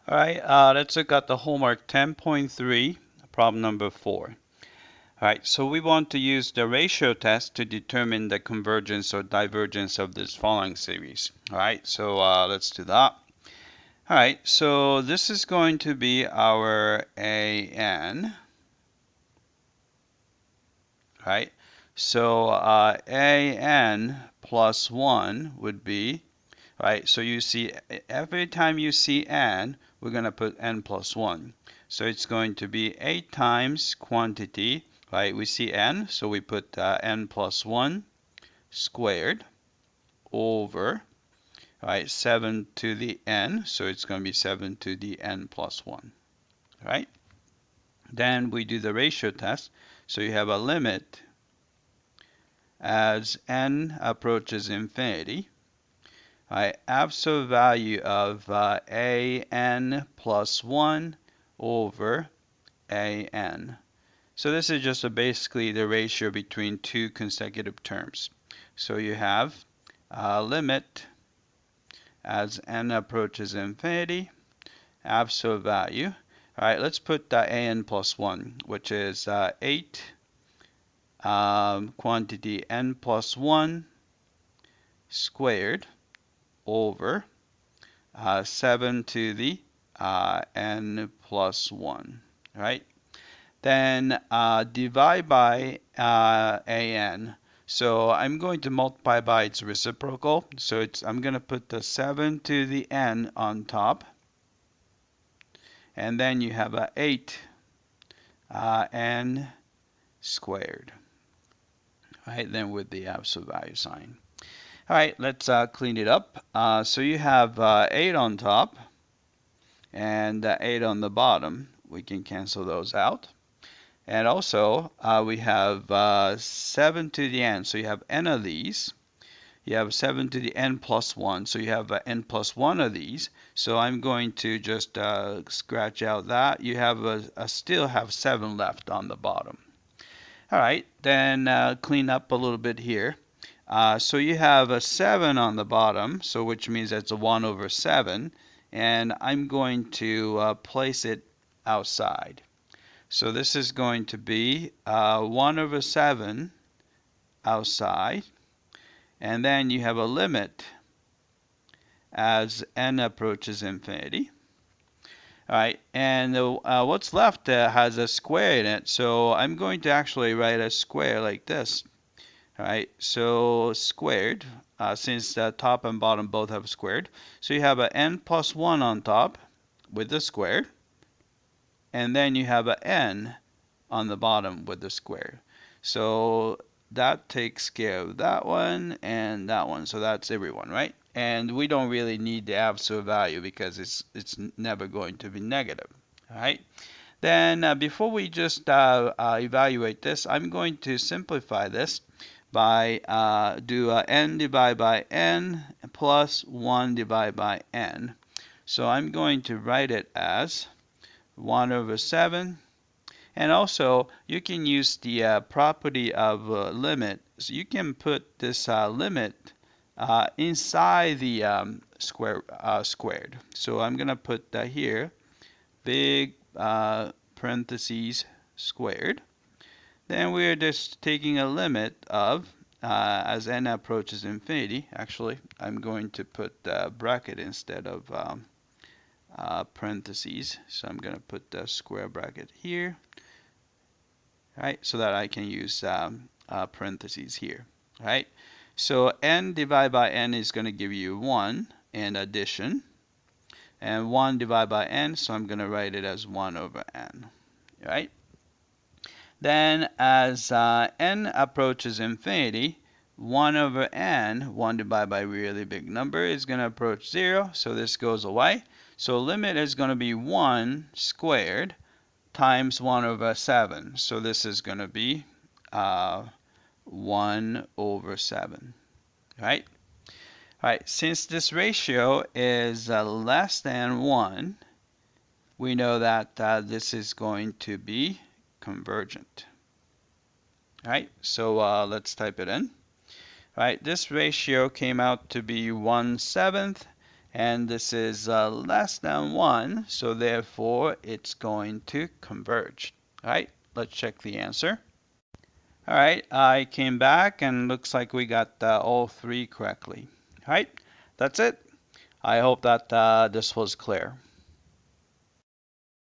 All right, let's look at the homework 10.3, problem number 4. All right, so we want to use the ratio test to determine the convergence or divergence of this following series. All right, so let's do that. All right, so this is going to be our AN. All right, so AN plus 1 would be, right? So you see, every time you see n, we're going to put n plus 1. So it's going to be 8 times quantity, right? We see n, so we put n plus 1 squared over, right, 7 to the n, so it's going to be 7 to the n plus 1, right? Then we do the ratio test, so you have a limit as n approaches infinity. Absolute value of an plus 1 over an. So this is just basically the ratio between two consecutive terms. So you have limit as n approaches infinity, absolute value. All right, let's put an plus 1, which is 8 quantity n plus 1 squared over 7 to the n plus 1, right? Then divide by an. So I'm going to multiply by its reciprocal. So I'm going to put the 7 to the n on top. And then you have 8 n squared, right? Then with the absolute value sign. All right, let's clean it up. So you have 8 on top and 8 on the bottom. We can cancel those out. And also, we have 7 to the n. So you have n of these. You have 7 to the n plus 1. So you have n plus 1 of these. So I'm going to just scratch out that. You have still have 7 left on the bottom. All right, then clean up a little bit here. So you have a 7 on the bottom, so which means that's a 1 over 7. And I'm going to place it outside. So this is going to be 1 over 7 outside. And then you have a limit as n approaches infinity. All right, and what's left has a square in it. So I'm going to actually write a square like this. All right, so squared, since the top and bottom both have squared. So you have an n plus 1 on top with the square. And then you have an n on the bottom with the square. So that takes care of that one and that one. So that's everyone, right? And we don't really need the absolute value because it's never going to be negative. All right. Then before we just evaluate this, I'm going to simplify this by do n divided by n plus 1 divided by n. So I'm going to write it as 1 over 7. And also, you can use the property of limit. So you can put this limit inside the squared. So I'm going to put that here, big parentheses squared. Then we're just taking a limit of, as n approaches infinity. Actually, I'm going to put a bracket instead of parentheses. So I'm going to put the square bracket here, right? So that I can use parentheses here, right? So n divided by n is going to give you 1 in addition. And 1 divided by n, so I'm going to write it as 1 over n, right? Then as n approaches infinity, 1 over n, 1 divided by a really big number, is going to approach 0. So this goes away. So limit is going to be 1 squared times 1 over 7. So this is going to be 1 over 7, right? All right, since this ratio is less than 1, we know that this is going to be convergent. All right, so let's type it in. All right, this ratio came out to be 1/7, and this is less than 1, so therefore it's going to converge. All right, let's check the answer. All right, I came back and looks like we got all 3 correctly. All right, that's it. I hope that this was clear.